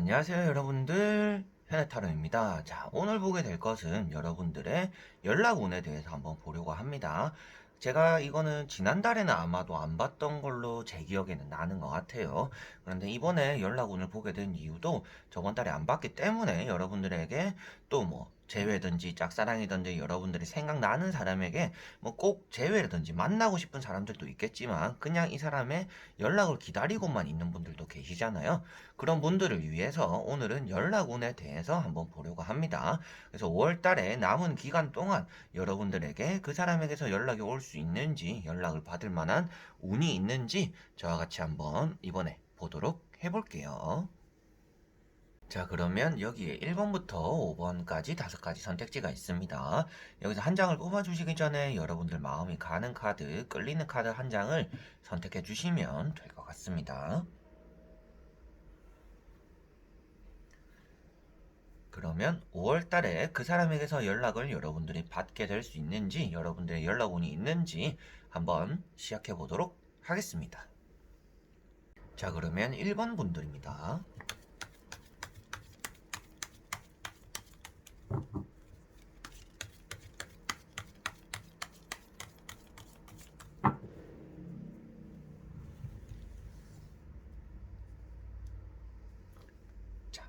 안녕하세요 여러분들, 현해타로입니다. 자, 오늘 보게 될 것은 여러분들의 연락운에 대해서 한번 보려고 합니다. 제가 이거는 지난달에는 아마도 안 봤던 걸로 제 기억에는 나는 것 같아요. 그런데 이번에 연락운을 보게 된 이유도 저번 달에 안 봤기 때문에 여러분들에게 또 뭐 재회든지 짝사랑이든지 여러분들이 생각나는 사람에게 뭐 꼭 재회라든지 만나고 싶은 사람들도 있겠지만 그냥 이 사람의 연락을 기다리고만 있는 분들도 계시잖아요. 그런 분들을 위해서 오늘은 연락운에 대해서 한번 보려고 합니다. 그래서 5월 달에 남은 기간 동안 여러분들에게 그 사람에게서 연락이 올 수 있는지, 연락을 받을 만한 운이 있는지 저와 같이 한번 이번에 보도록 해볼게요. 자, 그러면 여기에 1번부터 5번까지 5가지 선택지가 있습니다. 여기서 한 장을 뽑아주시기 전에 여러분들 마음이 가는 카드, 끌리는 카드 한 장을 선택해 주시면 될 것 같습니다. 그러면 5월 달에 그 사람에게서 연락을 여러분들이 받게 될 수 있는지, 여러분들의 연락운이 있는지 한번 시작해 보도록 하겠습니다. 자, 그러면 1번 분들입니다. 자,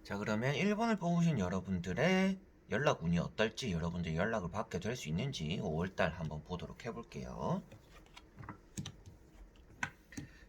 자, 그러면 1번을 뽑으신 여러분들의 연락 운이 어떨지, 여러분들 연락을 받게 될 수 있는지 5월달 한번 보도록 해볼게요.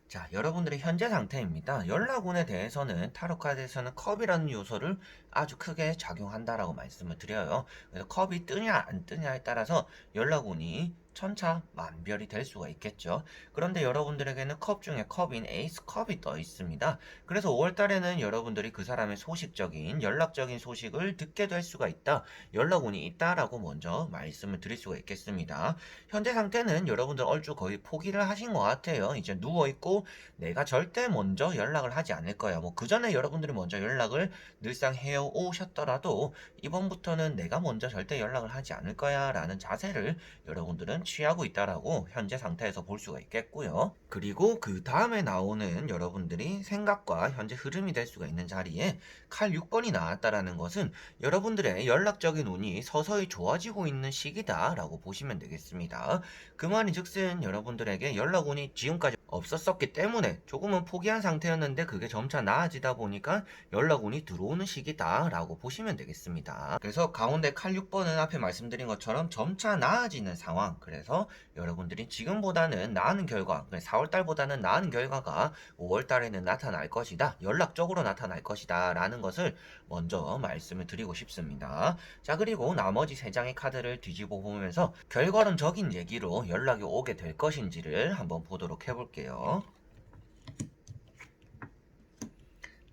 자, 여러분들의 현재 상태입니다. 연락운에 대해서는 타로카드에서는 컵이라는 요소를 아주 크게 작용한다라고 말씀을 드려요. 그래서 컵이 뜨냐 안 뜨냐에 따라서 연락운이 천차만별이 될 수가 있겠죠. 그런데 여러분들에게는 컵 중에 컵인 에이스 컵이 떠 있습니다. 그래서 5월 달에는 여러분들이 그 사람의 소식적인 연락적인 소식을 듣게 될 수가 있다. 연락운이 있다라고 먼저 말씀을 드릴 수가 있겠습니다. 현재 상태는 여러분들 얼추 거의 포기를 하신 것 같아요. 이제 누워있고 내가 절대 먼저 연락을 하지 않을 거야. 뭐 그 전에 여러분들이 먼저 연락을 늘상 해오셨더라도 이번부터는 내가 먼저 절대 연락을 하지 않을 거야 라는 자세를 여러분들은 취하고 있다라고 현재 상태에서 볼 수가 있겠고요. 그리고 그 다음에 나오는 여러분들이 생각과 현재 흐름이 될 수가 있는 자리에 칼 6번이 나왔다라는 것은 여러분들의 연락적인 운이 서서히 좋아지고 있는 시기다라고 보시면 되겠습니다. 그 말이 즉슨 여러분들에게 연락운이 지금까지 없었었기 때문에 조금은 포기한 상태였는데 그게 점차 나아지다 보니까 연락운이 들어오는 시기다라고 보시면 되겠습니다. 그래서 가운데 칼 6번은 앞에 말씀드린 것처럼 점차 나아지는 상황, 그래서 여러분들이 지금보다는 나은 결과, 4월달보다는 나은 결과가 5월달에는 나타날 것이다, 연락적으로 나타날 것이다 라는 것을 먼저 말씀을 드리고 싶습니다. 자, 그리고 나머지 3장의 카드를 뒤집어 보면서 결과론적인 얘기로 연락이 오게 될 것인지를 한번 보도록 해볼게요.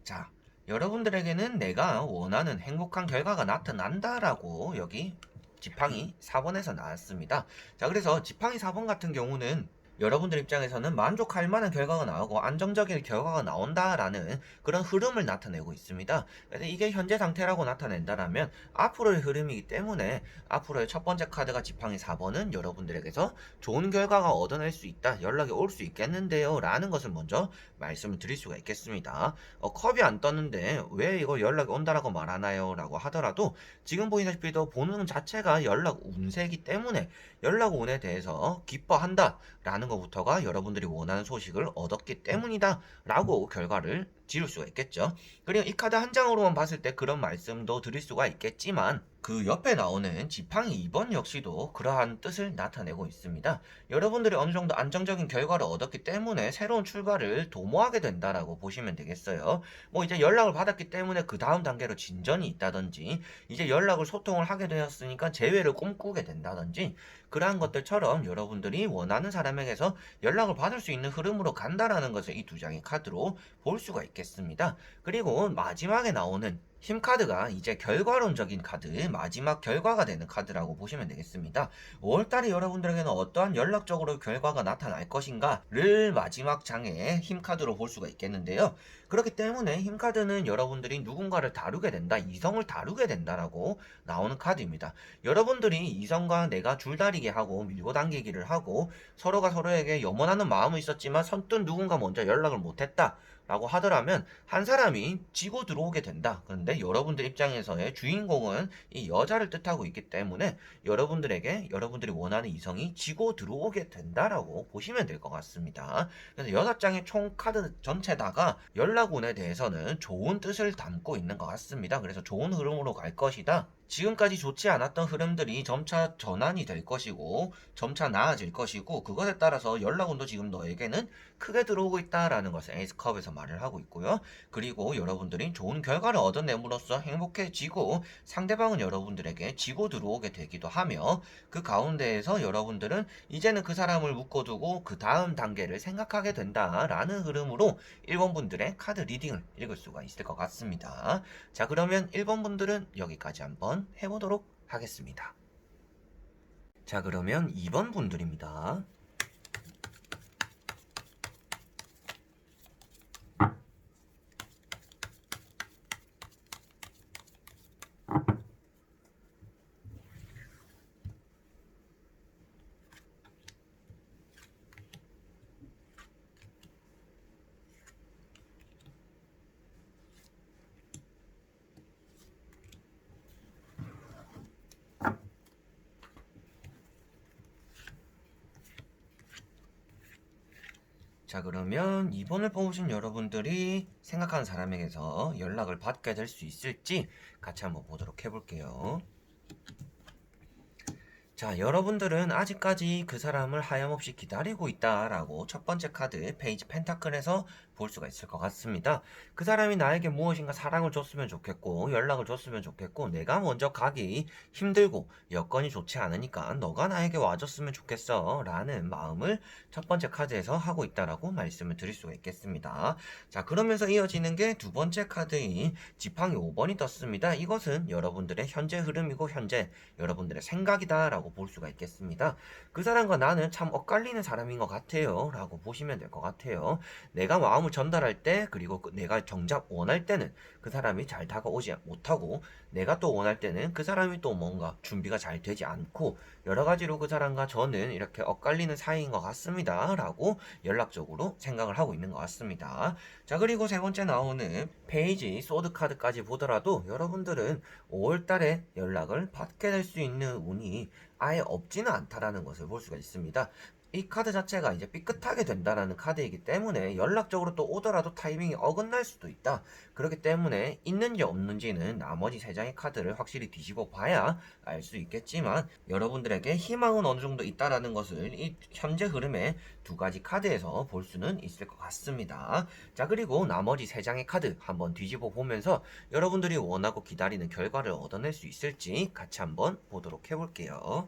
자, 여러분들에게는 내가 원하는 행복한 결과가 나타난다라고 여기 지팡이 4번에서 나왔습니다. 자, 그래서 지팡이 4번 같은 경우는 여러분들 입장에서는 만족할 만한 결과가 나오고 안정적인 결과가 나온다라는 그런 흐름을 나타내고 있습니다. 그래서 이게 현재 상태라고 나타낸다라면 앞으로의 흐름이기 때문에 앞으로의 첫 번째 카드가 지팡이 4번은 여러분들에게서 좋은 결과가 얻어낼 수 있다, 연락이 올 수 있겠는데요 라는 것을 먼저 말씀을 드릴 수가 있겠습니다. 컵이 안 떴는데 왜 이거 연락이 온다라고 말하나요 라고 하더라도 지금 보이다시피 보는 자체가 연락 운세이기 때문에 연락 운에 대해서 기뻐한다 라는 것부터가 여러분들이 원하는 소식을 얻었기 때문이다 라고 결과를 지을 수가 있겠죠. 그리고 이 카드 한 장으로만 봤을 때 그런 말씀도 드릴 수가 있겠지만 그 옆에 나오는 지팡이 2번 역시도 그러한 뜻을 나타내고 있습니다. 여러분들이 어느 정도 안정적인 결과를 얻었기 때문에 새로운 출발을 도모하게 된다라고 보시면 되겠어요. 뭐 이제 연락을 받았기 때문에 그 다음 단계로 진전이 있다든지 이제 연락을 소통을 하게 되었으니까 재회를 꿈꾸게 된다든지 그러한 것들처럼 여러분들이 원하는 사람에게서 연락을 받을 수 있는 흐름으로 간다라는 것을 이 두 장의 카드로 볼 수가 있겠습니다. 그리고 마지막에 나오는 힘카드가 이제 결과론적인 카드, 마지막 결과가 되는 카드라고 보시면 되겠습니다. 5월달에 여러분들에게는 어떠한 연락적으로 결과가 나타날 것인가를 마지막 장에 힘카드로 볼 수가 있겠는데요. 그렇기 때문에 힘카드는 여러분들이 누군가를 다루게 된다, 이성을 다루게 된다라고 나오는 카드입니다. 여러분들이 이성과 내가 줄다리기 하고 밀고 당기기를 하고 서로가 서로에게 염원하는 마음은 있었지만 선뜻 누군가 먼저 연락을 못했다 라고 하더라면 한 사람이 지고 들어오게 된다. 그런데 여러분들 입장에서의 주인공은 이 여자를 뜻하고 있기 때문에 여러분들에게 여러분들이 원하는 이성이 지고 들어오게 된다라고 보시면 될 것 같습니다. 그래서 6장의 총 카드 전체다가 연락운에 대해서는 좋은 뜻을 담고 있는 것 같습니다. 그래서 좋은 흐름으로 갈 것이다. 지금까지 좋지 않았던 흐름들이 점차 전환이 될 것이고 점차 나아질 것이고 그것에 따라서 연락운도 지금 너에게는 크게 들어오고 있다라는 것을 에이스컵에서 말을 하고 있고요. 그리고 여러분들이 좋은 결과를 얻어냄으로써 행복해지고 상대방은 여러분들에게 지고 들어오게 되기도 하며 그 가운데에서 여러분들은 이제는 그 사람을 묶어두고 그 다음 단계를 생각하게 된다라는 흐름으로 1번 분들의 카드 리딩을 읽을 수가 있을 것 같습니다. 자, 그러면 1번 분들은 여기까지 한번 해보도록 하겠습니다. 자, 그러면 2번 분들입니다. 자, 그러면 2번을 뽑으신 여러분들이 생각하는 사람에게서 연락을 받게 될 수 있을지 같이 한번 보도록 해볼게요. 자, 여러분들은 아직까지 그 사람을 하염없이 기다리고 있다라고 첫 번째 카드 페이지 펜타클에서 볼 수가 있을 것 같습니다. 그 사람이 나에게 무엇인가 사랑을 줬으면 좋겠고 연락을 줬으면 좋겠고 내가 먼저 가기 힘들고 여건이 좋지 않으니까 너가 나에게 와줬으면 좋겠어 라는 마음을 첫 번째 카드에서 하고 있다라고 말씀을 드릴 수가 있겠습니다. 자, 그러면서 이어지는 게 두 번째 카드인 지팡이 5번이 떴습니다. 이것은 여러분들의 현재 흐름이고 현재 여러분들의 생각이다라고 볼 수가 있겠습니다. 그 사람과 나는 참 엇갈리는 사람인 것 같아요 라고 보시면 될 것 같아요. 내가 마음을 전달할 때 그리고 내가 정작 원할 때는 그 사람이 잘 다가오지 못하고 내가 또 원할 때는 그 사람이 또 뭔가 준비가 잘 되지 않고 여러 가지로 그 사람과 저는 이렇게 엇갈리는 사이인 것 같습니다 라고 연락적으로 생각을 하고 있는 것 같습니다. 자, 그리고 세 번째 나오는 페이지 소드 카드까지 보더라도 여러분들은 5월달에 연락을 받게 될 수 있는 운이 아예 없지는 않다라는 것을 볼 수가 있습니다. 이 카드 자체가 이제 삐끗하게 된다라는 카드이기 때문에 연락적으로 또 오더라도 타이밍이 어긋날 수도 있다. 그렇기 때문에 있는지 없는지는 나머지 세 장의 카드를 확실히 뒤집어 봐야 알 수 있겠지만 여러분들에게 희망은 어느 정도 있다라는 것을 이 현재 흐름의 두 가지 카드에서 볼 수는 있을 것 같습니다. 자, 그리고 나머지 세 장의 카드 한번 뒤집어 보면서 여러분들이 원하고 기다리는 결과를 얻어낼 수 있을지 같이 한번 보도록 해볼게요.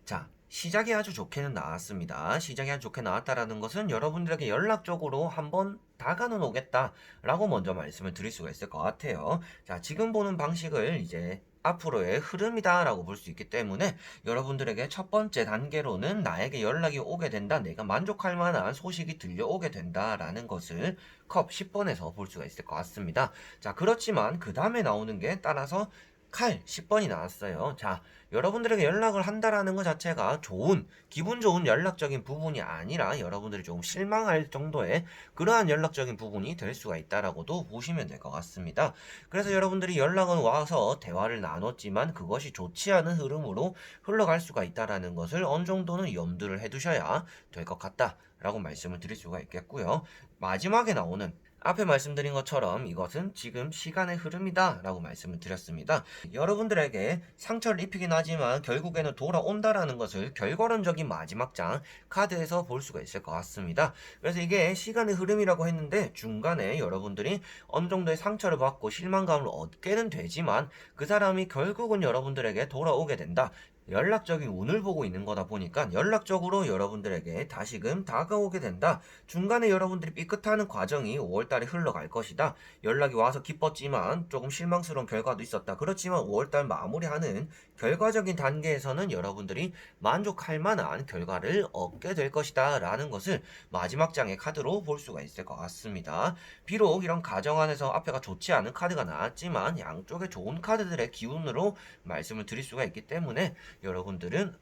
자, 시작이 아주 좋게는 나왔습니다. 시작이 아주 좋게 나왔다라는 것은 여러분들에게 연락적으로 한번 다가는 오겠다라고 먼저 말씀을 드릴 수가 있을 것 같아요. 자, 지금 보는 방식을 이제 앞으로의 흐름이다라고 볼 수 있기 때문에 여러분들에게 첫 번째 단계로는 나에게 연락이 오게 된다, 내가 만족할 만한 소식이 들려오게 된다라는 것을 컵 10번에서 볼 수가 있을 것 같습니다. 자, 그렇지만 그 다음에 나오는 게 따라서 칼 10번이 나왔어요. 자, 여러분들에게 연락을 한다라는 것 자체가 좋은, 기분 좋은 연락적인 부분이 아니라 여러분들이 조금 실망할 정도의 그러한 연락적인 부분이 될 수가 있다라고도 보시면 될 것 같습니다. 그래서 여러분들이 연락은 와서 대화를 나눴지만 그것이 좋지 않은 흐름으로 흘러갈 수가 있다라는 것을 어느 정도는 염두를 해두셔야 될 것 같다라고 말씀을 드릴 수가 있겠고요. 마지막에 나오는 앞에 말씀드린 것처럼 이것은 지금 시간의 흐름이다 라고 말씀을 드렸습니다. 여러분들에게 상처를 입히긴 하지만 결국에는 돌아온다라는 것을 결과론적인 마지막 장 카드에서 볼 수가 있을 것 같습니다. 그래서 이게 시간의 흐름이라고 했는데 중간에 여러분들이 어느 정도의 상처를 받고 실망감을 얻게는 되지만 그 사람이 결국은 여러분들에게 돌아오게 된다. 연락적인 운을 보고 있는 거다 보니까 연락적으로 여러분들에게 다시금 다가오게 된다. 중간에 여러분들이 삐끗하는 과정이 5월달에 흘러갈 것이다. 연락이 와서 기뻤지만 조금 실망스러운 결과도 있었다. 그렇지만 5월달 마무리하는 결과적인 단계에서는 여러분들이 만족할 만한 결과를 얻게 될 것이다 라는 것을 마지막 장의 카드로 볼 수가 있을 것 같습니다. 비록 이런 가정 안에서 앞에가 좋지 않은 카드가 나왔지만 양쪽에 좋은 카드들의 기운으로 말씀을 드릴 수가 있기 때문에 여러분들은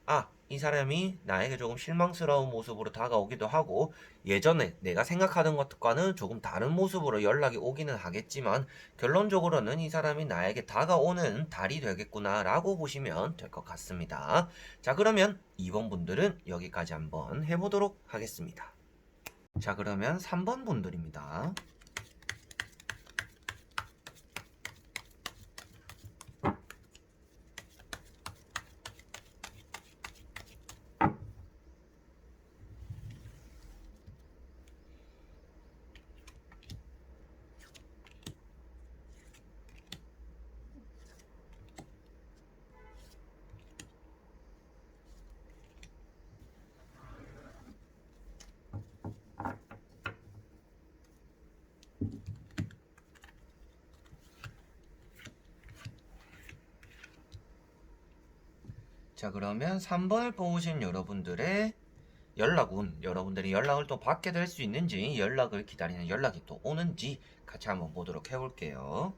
이 사람이 나에게 조금 실망스러운 모습으로 다가오기도 하고 예전에 내가 생각하던 것과는 조금 다른 모습으로 연락이 오기는 하겠지만 결론적으로는 이 사람이 나에게 다가오는 달이 되겠구나 라고 보시면 될 것 같습니다. 자, 그러면 2번 분들은 여기까지 한번 해보도록 하겠습니다. 자, 그러면 3번 분들입니다. 자, 그러면 3번을 뽑으신 여러분들의 연락운, 여러분들이 연락을 또 받게 될 수 있는지, 연락을 기다리는 연락이 또 오는지 같이 한번 보도록 해볼게요.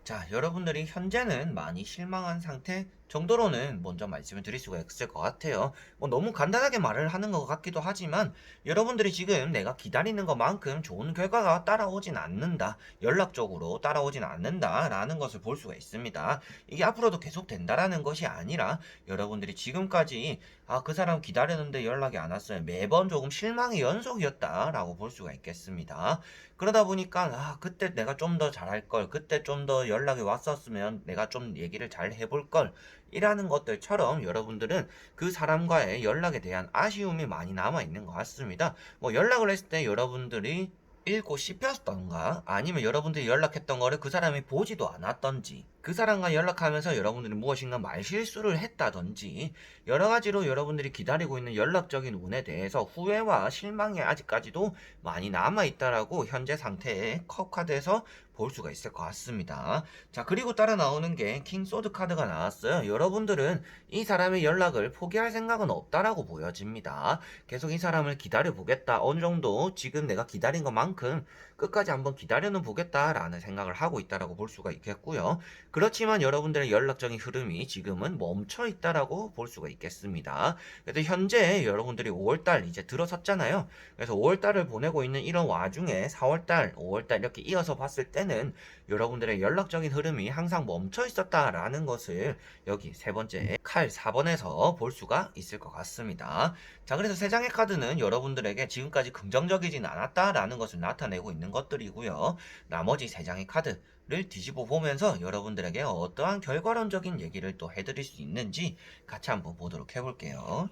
자, 여러분들이 현재는 많이 실망한 상태 정도로는 먼저 말씀을 드릴 수가 있을 것 같아요. 뭐 너무 간단하게 말을 하는 것 같기도 하지만 여러분들이 지금 내가 기다리는 것만큼 좋은 결과가 따라오진 않는다. 연락적으로 따라오진 않는다. 라는 것을 볼 수가 있습니다. 이게 앞으로도 계속 된다라는 것이 아니라 여러분들이 지금까지 그 사람 기다렸는데 연락이 안 왔어요. 매번 조금 실망의 연속이었다라고 볼 수가 있겠습니다. 그러다 보니까 그때 내가 좀 더 잘할 걸, 그때 좀 더 연락이 왔었으면 내가 좀 얘기를 잘 해볼 걸 이라는 것들처럼 여러분들은 그 사람과의 연락에 대한 아쉬움이 많이 남아 있는 것 같습니다. 뭐 연락을 했을 때 여러분들이 읽고 씹혔던가 아니면 여러분들이 연락했던 거를 그 사람이 보지도 않았던지 그 사람과 연락하면서 여러분들이 무엇인가 말실수를 했다든지 여러 가지로 여러분들이 기다리고 있는 연락적인 운에 대해서 후회와 실망이 아직까지도 많이 남아있다라고 현재 상태의 컵카드에서 볼 수가 있을 것 같습니다. 자, 그리고 따라 나오는 게 킹소드 카드가 나왔어요. 여러분들은 이 사람의 연락을 포기할 생각은 없다라고 보여집니다. 계속 이 사람을 기다려 보겠다. 어느 정도 지금 내가 기다린 것만큼 끝까지 한번 기다려는 보겠다라는 생각을 하고 있다라고 볼 수가 있겠고요. 그렇지만 여러분들의 연락적인 흐름이 지금은 멈춰 있다라고 볼 수가 있겠습니다. 그래서 현재 여러분들이 5월달 이제 들어섰잖아요. 그래서 5월달을 보내고 있는 이런 와중에 4월달, 5월달 이렇게 이어서 봤을 때는 여러분들의 연락적인 흐름이 항상 멈춰 있었다라는 것을 여기 세 번째 칼 4번에서 볼 수가 있을 것 같습니다. 자, 그래서 세 장의 카드는 여러분들에게 지금까지 긍정적이진 않았다라는 것을 나타내고 있는 것들이고요. 나머지 세 장의 카드를 뒤집어 보면서 여러분들에게 어떠한 결과론적인 얘기를 또 해드릴 수 있는지 같이 한번 보도록 해볼게요.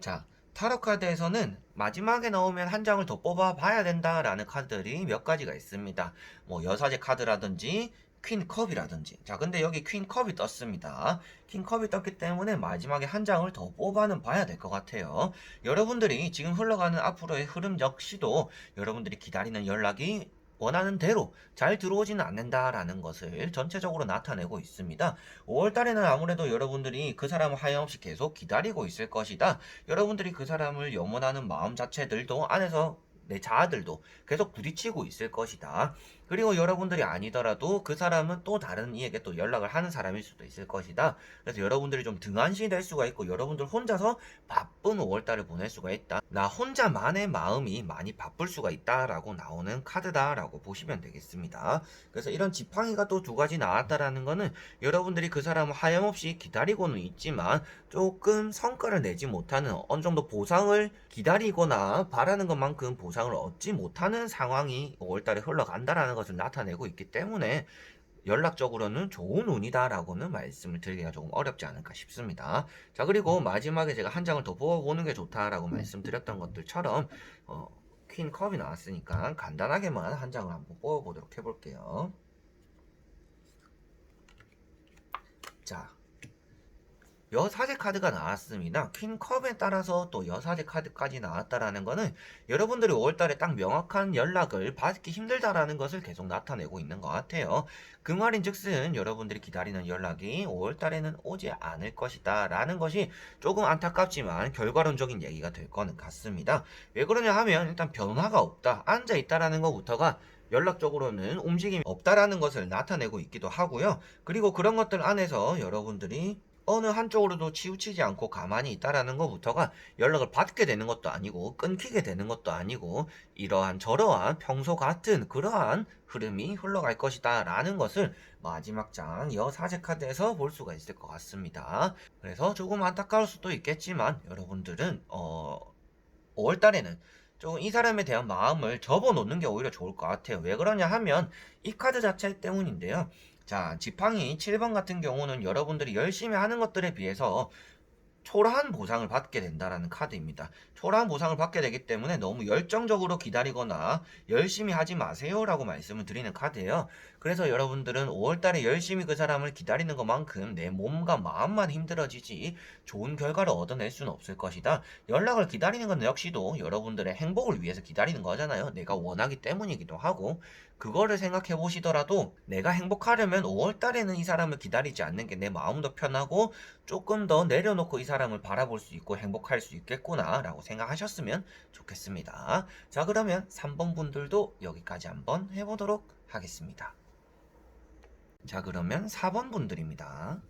자, 타로 카드에서는 마지막에 나오면 한 장을 더 뽑아 봐야 된다라는 카드들이 몇 가지가 있습니다. 뭐 여사제 카드라든지 퀸컵이라든지. 자, 근데 여기 퀸컵이 떴습니다. 퀸컵이 떴기 때문에 마지막에 한 장을 더 뽑아는 봐야 될 것 같아요. 여러분들이 지금 흘러가는 앞으로의 흐름 역시도 여러분들이 기다리는 연락이 원하는 대로 잘 들어오지는 않는다라는 것을 전체적으로 나타내고 있습니다. 5월달에는 아무래도 여러분들이 그 사람을 하염없이 계속 기다리고 있을 것이다. 여러분들이 그 사람을 염원하는 마음 자체들도 안에서 내 자아들도 계속 부딪히고 있을 것이다. 그리고 여러분들이 아니더라도 그 사람은 또 다른 이에게 또 연락을 하는 사람일 수도 있을 것이다. 그래서 여러분들이 좀 등한시 될 수가 있고 여러분들 혼자서 바쁜 5월달을 보낼 수가 있다. 나 혼자만의 마음이 많이 바쁠 수가 있다라고 나오는 카드다라고 보시면 되겠습니다. 그래서 이런 지팡이가 또 두 가지 나왔다라는 거는 여러분들이 그 사람을 하염없이 기다리고는 있지만 조금 성과를 내지 못하는 어느 정도 보상을 기다리거나 바라는 것만큼 보상을 얻지 못하는 상황이 5월달에 흘러간다라는 것을 나타내고 있기 때문에 연락적으로는 좋은 운이다라고는 말씀을 드리기가 조금 어렵지 않을까 싶습니다. 자, 그리고 마지막에 제가 한 장을 더 뽑아보는 게 좋다라고 말씀드렸던 것들처럼 퀸 컵이 나왔으니까 간단하게만 한 장을 한번 뽑아보도록 해볼게요. 자, 여사제 카드가 나왔습니다. 퀸컵에 따라서 또 여사제 카드까지 나왔다라는 거는 여러분들이 5월달에 딱 명확한 연락을 받기 힘들다라는 것을 계속 나타내고 있는 것 같아요. 그 말인 즉슨 여러분들이 기다리는 연락이 5월달에는 오지 않을 것이다 라는 것이 조금 안타깝지만 결과론적인 얘기가 될 거는 같습니다. 왜 그러냐 하면 일단 변화가 없다, 앉아있다라는 것부터가 연락적으로는 움직임이 없다라는 것을 나타내고 있기도 하고요. 그리고 그런 것들 안에서 여러분들이 어느 한쪽으로도 치우치지 않고 가만히 있다라는 것부터가 연락을 받게 되는 것도 아니고 끊기게 되는 것도 아니고 이러한 저러한 평소 같은 그러한 흐름이 흘러갈 것이다 라는 것을 마지막 장 여사제 카드에서 볼 수가 있을 것 같습니다. 그래서 조금 안타까울 수도 있겠지만 여러분들은 5월달에는 조금 이 사람에 대한 마음을 접어놓는 게 오히려 좋을 것 같아요. 왜 그러냐 하면 이 카드 자체 때문인데요. 자, 지팡이 7번 같은 경우는 여러분들이 열심히 하는 것들에 비해서 초라한 보상을 받게 된다라는 카드입니다. 초라한 보상을 받게 되기 때문에 너무 열정적으로 기다리거나 열심히 하지 마세요라고 말씀을 드리는 카드예요. 그래서 여러분들은 5월달에 열심히 그 사람을 기다리는 것만큼 내 몸과 마음만 힘들어지지 좋은 결과를 얻어낼 수는 없을 것이다. 연락을 기다리는 건 역시도 여러분들의 행복을 위해서 기다리는 거잖아요. 내가 원하기 때문이기도 하고 그거를 생각해 보시더라도 내가 행복하려면 5월달에는 이 사람을 기다리지 않는 게 내 마음도 편하고 조금 더 내려놓고 이 사람을 바라볼 수 있고 행복할 수 있겠구나 라고 생각하셨으면 좋겠습니다. 자, 그러면 3번 분들도 여기까지 한번 해보도록 하겠습니다. 자, 그러면 4번 분들입니다.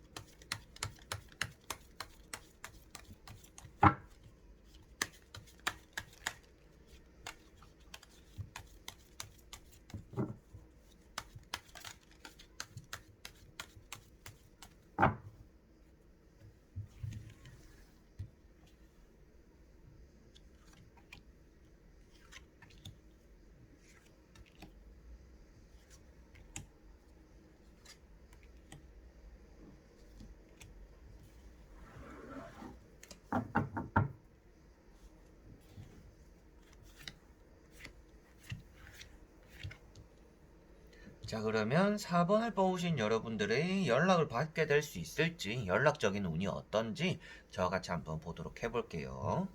자, 그러면 4번을 뽑으신 여러분들의 연락을 받게 될 수 있을지, 연락적인 운이 어떤지 저와 같이 한번 보도록 해볼게요.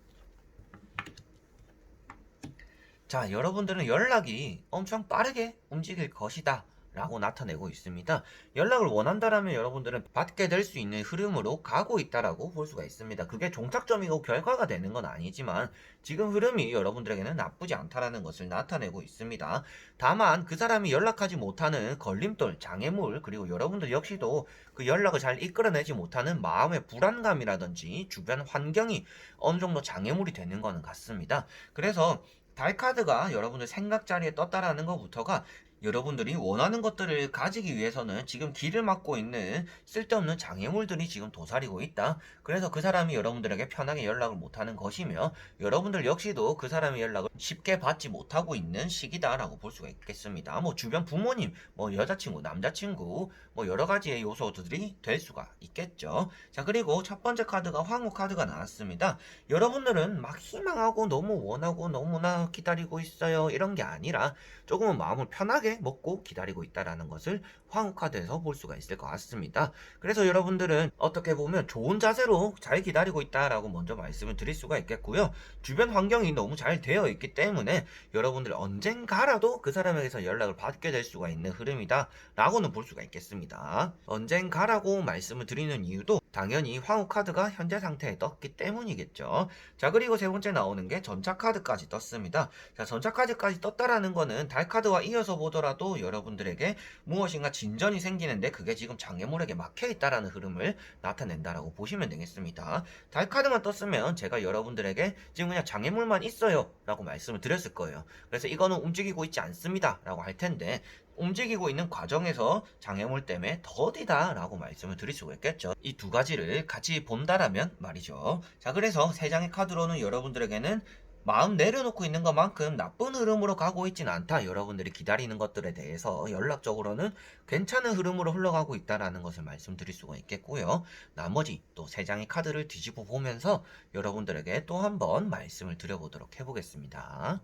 자, 여러분들은 연락이 엄청 빠르게 움직일 것이다 라고 나타내고 있습니다. 연락을 원한다라면 여러분들은 받게 될 수 있는 흐름으로 가고 있다라고 볼 수가 있습니다. 그게 종착점이고 결과가 되는 건 아니지만 지금 흐름이 여러분들에게는 나쁘지 않다라는 것을 나타내고 있습니다. 다만 그 사람이 연락하지 못하는 걸림돌, 장애물, 그리고 여러분들 역시도 그 연락을 잘 이끌어내지 못하는 마음의 불안감이라든지 주변 환경이 어느 정도 장애물이 되는 거는 같습니다. 그래서 달 카드가 여러분들 생각 자리에 떴다라는 것부터가 여러분들이 원하는 것들을 가지기 위해서는 지금 길을 막고 있는 쓸데없는 장애물들이 지금 도사리고 있다. 그래서 그 사람이 여러분들에게 편하게 연락을 못하는 것이며 여러분들 역시도 그 사람의 연락을 쉽게 받지 못하고 있는 시기다라고 볼 수가 있겠습니다. 뭐 주변 부모님, 뭐 여자친구, 남자친구, 뭐 여러 가지의 요소들이 될 수가 있겠죠. 자, 그리고 첫 번째 카드가 황후 카드가 나왔습니다. 여러분들은 막 희망하고 너무 원하고 너무나 기다리고 있어요. 이런 게 아니라 조금은 마음을 편하게 먹고 기다리고 있다라는 것을 황후 카드에서 볼 수가 있을 것 같습니다. 그래서 여러분들은 어떻게 보면 좋은 자세로 잘 기다리고 있다라고 먼저 말씀을 드릴 수가 있겠고요. 주변 환경이 너무 잘 되어 있기 때문에 여러분들 언젠가라도 그 사람에게서 연락을 받게 될 수가 있는 흐름이다 라고는 볼 수가 있겠습니다. 언젠가라고 말씀을 드리는 이유도 당연히 황후 카드가 현재 상태에 떴기 때문이겠죠. 자, 그리고 세 번째 나오는 게 전차 카드까지 떴습니다. 자, 전차 카드까지 떴다라는 거는 달 카드와 이어서 보더라도 여러분들에게 무엇인가 진전이 생기는데 그게 지금 장애물에게 막혀 있다라는 흐름을 나타낸다라고 보시면 되겠습니다. 달 카드만 떴으면 제가 여러분들에게 지금 그냥 장애물만 있어요 라고 말씀을 드렸을 거예요. 그래서 이거는 움직이고 있지 않습니다 라고 할 텐데, 움직이고 있는 과정에서 장애물 때문에 더디다 라고 말씀을 드릴 수가 있겠죠. 이 두 가지를 같이 본다라면 말이죠. 자, 그래서 세 장의 카드로는 여러분들에게는 마음 내려놓고 있는 것만큼 나쁜 흐름으로 가고 있진 않다. 여러분들이 기다리는 것들에 대해서 연락적으로는 괜찮은 흐름으로 흘러가고 있다라는 것을 말씀드릴 수가 있겠고요. 나머지 또 세 장의 카드를 뒤집어 보면서 여러분들에게 또 한번 말씀을 드려보도록 해보겠습니다.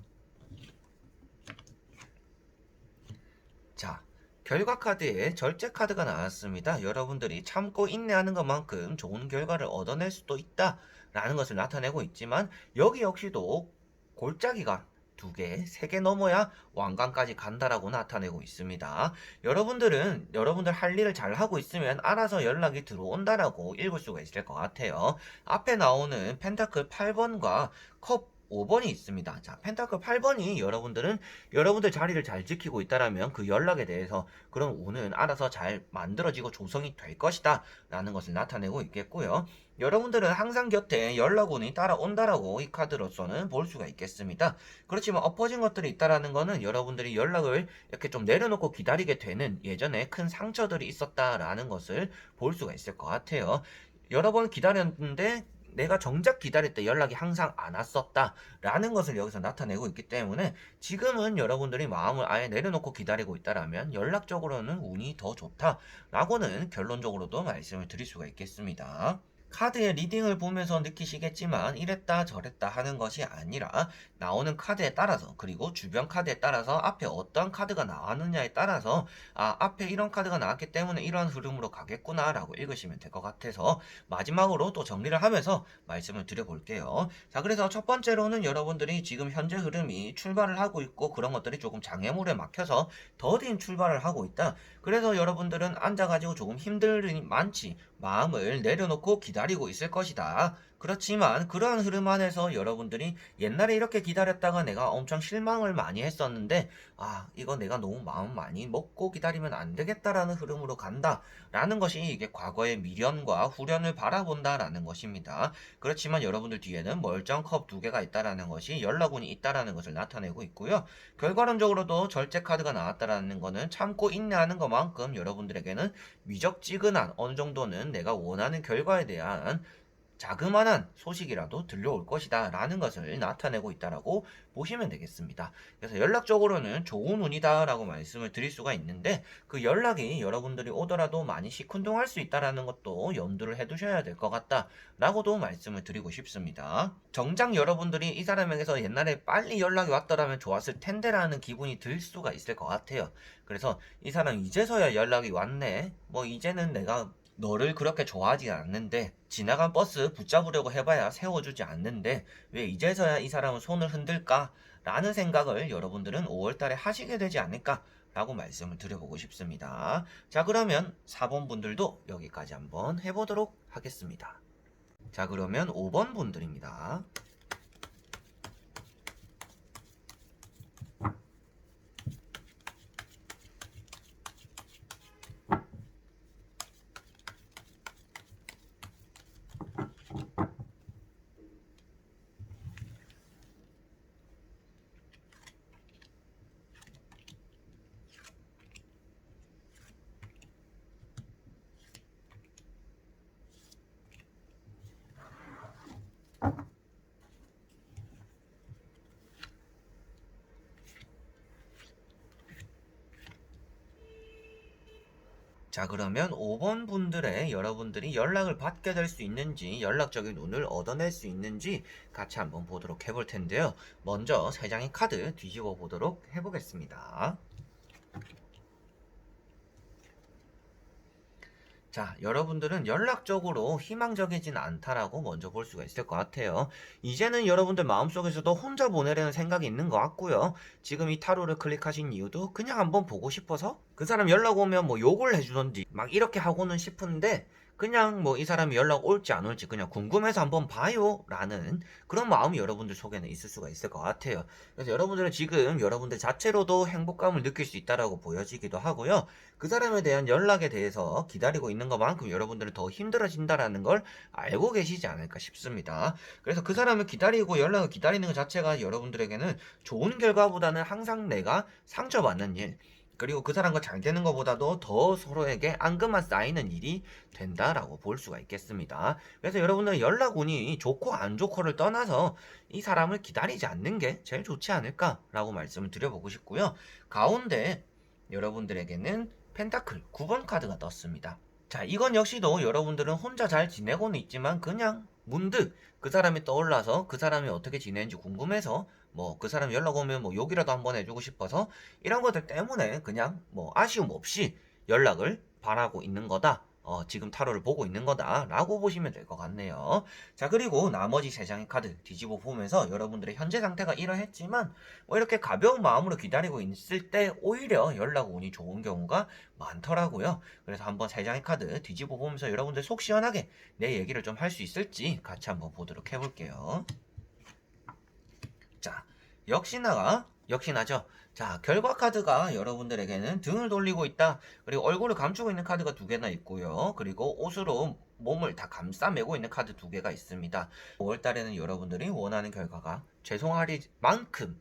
자, 결과 카드에 절제 카드가 나왔습니다. 여러분들이 참고 인내하는 것만큼 좋은 결과를 얻어낼 수도 있다 라는 것을 나타내고 있지만, 여기 역시도 골짜기가 두 개, 세 개 넘어야 왕관까지 간다라고 나타내고 있습니다. 여러분들 할 일을 잘 하고 있으면 알아서 연락이 들어온다라고 읽을 수가 있을 것 같아요. 앞에 나오는 펜타클 8번과 컵 5번이 있습니다. 자, 펜타클 8번이 여러분들 자리를 잘 지키고 있다라면 그 연락에 대해서 그런 운은 알아서 잘 만들어지고 조성이 될 것이다 라는 것을 나타내고 있겠고요. 여러분들은 항상 곁에 연락운이 따라온다라고 이 카드로서는 볼 수가 있겠습니다. 그렇지만 엎어진 것들이 있다라는 거는 여러분들이 연락을 이렇게 좀 내려놓고 기다리게 되는 예전에 큰 상처들이 있었다라는 것을 볼 수가 있을 것 같아요. 여러 번 기다렸는데 내가 정작 기다릴 때 연락이 항상 안 왔었다 라는 것을 여기서 나타내고 있기 때문에, 지금은 여러분들이 마음을 아예 내려놓고 기다리고 있다라면 연락적으로는 운이 더 좋다 라고는 결론적으로도 말씀을 드릴 수가 있겠습니다. 카드의 리딩을 보면서 느끼시겠지만 이랬다 저랬다 하는 것이 아니라 나오는 카드에 따라서, 그리고 주변 카드에 따라서, 앞에 어떤 카드가 나왔느냐에 따라서 앞에 이런 카드가 나왔기 때문에 이러한 흐름으로 가겠구나 라고 읽으시면 될 것 같아서 마지막으로 또 정리를 하면서 말씀을 드려볼게요. 자, 그래서 첫 번째로는 여러분들이 지금 현재 흐름이 출발을 하고 있고 그런 것들이 조금 장애물에 막혀서 더딘 출발을 하고 있다. 그래서 여러분들은 앉아가지고 조금 힘들이 많지, 마음을 내려놓고 기다리고 있을 것이다. 그렇지만 그러한 흐름 안에서 여러분들이 옛날에 이렇게 기다렸다가 내가 엄청 실망을 많이 했었는데, 이거 내가 너무 마음 많이 먹고 기다리면 안 되겠다라는 흐름으로 간다 라는 것이 이게 과거의 미련과 후련을 바라본다라는 것입니다. 그렇지만 여러분들 뒤에는 멀쩡 컵 두 개가 있다라는 것이 연락운이 있다라는 것을 나타내고 있고요. 결과론적으로도 절제 카드가 나왔다라는 것은 참고 인내하는 것만큼 여러분들에게는 미적지근한 어느 정도는 내가 원하는 결과에 대한 자그마한 소식이라도 들려올 것이다 라는 것을 나타내고 있다라고 보시면 되겠습니다. 그래서 연락적으로는 좋은 운이다 라고 말씀을 드릴 수가 있는데, 그 연락이 여러분들이 오더라도 많이 시큰둥할 수 있다라는 것도 염두를 해두셔야 될 것 같다 라고도 말씀을 드리고 싶습니다. 정작 여러분들이 이 사람에게서 옛날에 빨리 연락이 왔더라면 좋았을 텐데 라는 기분이 들 수가 있을 것 같아요. 그래서 이 사람 이제서야 연락이 왔네, 뭐 이제는 내가 너를 그렇게 좋아하지 않는데, 지나간 버스 붙잡으려고 해봐야 세워주지 않는데 왜 이제서야 이 사람은 손을 흔들까? 라는 생각을 여러분들은 5월달에 하시게 되지 않을까? 라고 말씀을 드려보고 싶습니다. 자, 그러면 4번 분들도 여기까지 한번 해보도록 하겠습니다. 자, 그러면 5번 분들입니다. 자, 그러면 5번 분들의 여러분들이 연락을 받게 될 수 있는지, 연락적인 운을 얻어낼 수 있는지 같이 한번 보도록 해볼 텐데요. 먼저 3장의 카드 뒤집어 보도록 해보겠습니다. 자, 여러분들은 연락적으로 희망적이진 않다라고 먼저 볼 수가 있을 것 같아요. 이제는 여러분들 마음속에서도 혼자 보내려는 생각이 있는 것 같고요. 지금 이 타로를 클릭하신 이유도 그냥 한번 보고 싶어서, 그 사람 연락 오면 뭐 욕을 해주던지 막 이렇게 하고는 싶은데 그냥 뭐 이 사람이 연락 올지 안 올지 그냥 궁금해서 한번 봐요 라는 그런 마음이 여러분들 속에는 있을 수가 있을 것 같아요. 그래서 여러분들은 지금 여러분들 자체로도 행복감을 느낄 수 있다라고 보여지기도 하고요. 그 사람에 대한 연락에 대해서 기다리고 있는 것만큼 여러분들은 더 힘들어진다라는 걸 알고 계시지 않을까 싶습니다. 그래서 그 사람을 기다리고 연락을 기다리는 것 자체가 여러분들에게는 좋은 결과보다는 항상 내가 상처받는 일, 그리고 그 사람과 잘 되는 것보다도 더 서로에게 앙금만 쌓이는 일이 된다라고 볼 수가 있겠습니다. 그래서 여러분들 연락 운이 좋고 안 좋고를 떠나서 이 사람을 기다리지 않는 게 제일 좋지 않을까라고 말씀을 드려보고 싶고요. 가운데 여러분들에게는 펜타클 9번 카드가 떴습니다. 자, 이건 역시도 여러분들은 혼자 잘 지내고는 있지만 그냥 문득 그 사람이 떠올라서 그 사람이 어떻게 지내는지 궁금해서 뭐 그 사람 연락 오면 뭐 욕이라도 한번 해주고 싶어서 이런 것들 때문에 그냥 뭐 아쉬움 없이 연락을 바라고 있는 거다. 지금 타로를 보고 있는 거다라고 보시면 될 것 같네요. 자, 그리고 나머지 세 장의 카드 뒤집어 보면서 여러분들의 현재 상태가 이러했지만 뭐 이렇게 가벼운 마음으로 기다리고 있을 때 오히려 연락 운이 좋은 경우가 많더라고요. 그래서 한번 세 장의 카드 뒤집어 보면서 여러분들 속 시원하게 내 얘기를 좀 할 수 있을지 같이 한번 보도록 해볼게요. 자, 역시나죠. 자, 결과 카드가 여러분들에게는 등을 돌리고 있다. 그리고 얼굴을 감추고 있는 카드가 두 개나 있고요. 그리고 옷으로 몸을 다 감싸매고 있는 카드 두 개가 있습니다. 5월달에는 여러분들이 원하는 결과가 죄송하리만큼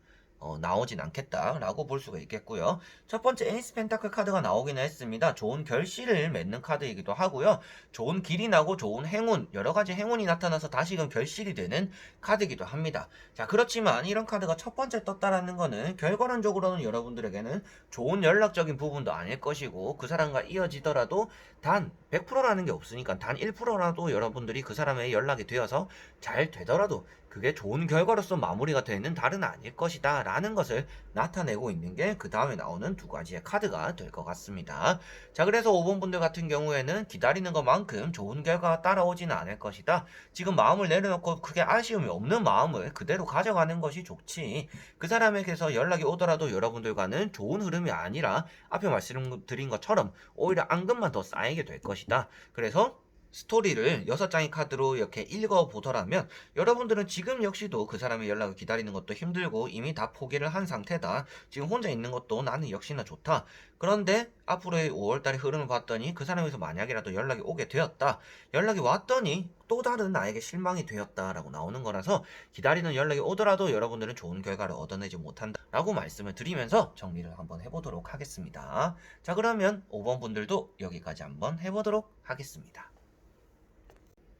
나오진 않겠다라고 볼 수가 있겠고요. 첫 번째 에이스 펜타클 카드가 나오기는 했습니다. 좋은 결실을 맺는 카드이기도 하고요. 좋은 길이 나고 좋은 행운, 여러 가지 행운이 나타나서 다시금 결실이 되는 카드이기도 합니다. 자, 그렇지만 이런 카드가 첫 번째 떴다라는 거는 결과론적으로는 여러분들에게는 좋은 연락적인 부분도 아닐 것이고 그 사람과 이어지더라도 단 100%라는 게 없으니까 단 1%라도 여러분들이 그 사람의 연락이 되어서 잘 되더라도 그게 좋은 결과로서 마무리가 되는 달은 아닐 것이다 라는 것을 나타내고 있는 게 그 다음에 나오는 두 가지의 카드가 될 것 같습니다. 자, 그래서 5번 분들 같은 경우에는 기다리는 것만큼 좋은 결과가 따라오지는 않을 것이다. 지금 마음을 내려놓고 크게 아쉬움이 없는 마음을 그대로 가져가는 것이 좋지, 그 사람에게서 연락이 오더라도 여러분들과는 좋은 흐름이 아니라 앞에 말씀드린 것처럼 오히려 앙금만 더 쌓이게 될 것이다. 그래서 스토리를 6장의 카드로 이렇게 읽어보더라면 여러분들은 지금 역시도 그 사람의 연락을 기다리는 것도 힘들고 이미 다 포기를 한 상태다. 지금 혼자 있는 것도 나는 역시나 좋다. 그런데 앞으로의 5월달의 흐름을 봤더니 그 사람에서 만약이라도 연락이 오게 되었다. 연락이 왔더니 또 다른 나에게 실망이 되었다라고 나오는 거라서 기다리는 연락이 오더라도 여러분들은 좋은 결과를 얻어내지 못한다라고 말씀을 드리면서 정리를 한번 해보도록 하겠습니다. 자, 그러면 5번 분들도 여기까지 한번 해보도록 하겠습니다.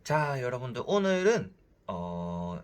자, 여러분들 오늘은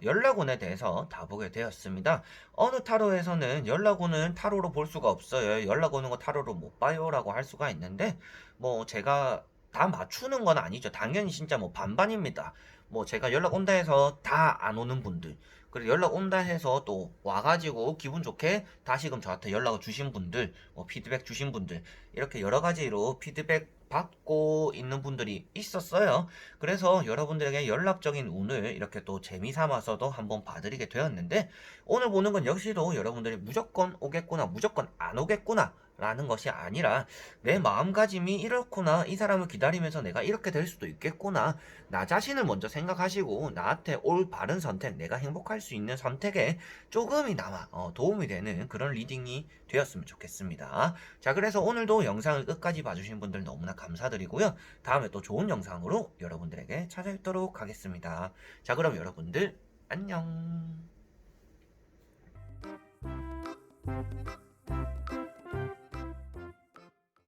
연락운에 대해서 다 보게 되었습니다. 어느 타로에서는 연락운은 타로로 볼 수가 없어요. 연락 오는 거 타로로 못 봐요 라고 할 수가 있는데 뭐 제가 다 맞추는 건 아니죠. 당연히 진짜 뭐 반반입니다. 뭐 제가 연락 온다 해서 다 안 오는 분들, 그리고 연락 온다 해서 또 와가지고 기분 좋게 다시금 저한테 연락을 주신 분들, 뭐 피드백 주신 분들, 이렇게 여러 가지로 피드백 받고 있는 분들이 있었어요. 그래서 여러분들에게 연락적인 운을 이렇게 또 재미삼아서도 한번 봐드리게 되었는데, 오늘 보는 건 역시도 여러분들이 무조건 오겠구나, 무조건 안 오겠구나 라는 것이 아니라 내 마음가짐이 이렇구나, 이 사람을 기다리면서 내가 이렇게 될 수도 있겠구나, 나 자신을 먼저 생각하시고 나한테 올 바른 선택, 내가 행복할 수 있는 선택에 조금이나마 도움이 되는 그런 리딩이 되었으면 좋겠습니다. 자, 그래서 오늘도 영상을 끝까지 봐주신 분들 너무나 감사드리고요. 다음에 또 좋은 영상으로 여러분들에게 찾아뵙도록 하겠습니다. 자, 그럼 여러분들 안녕.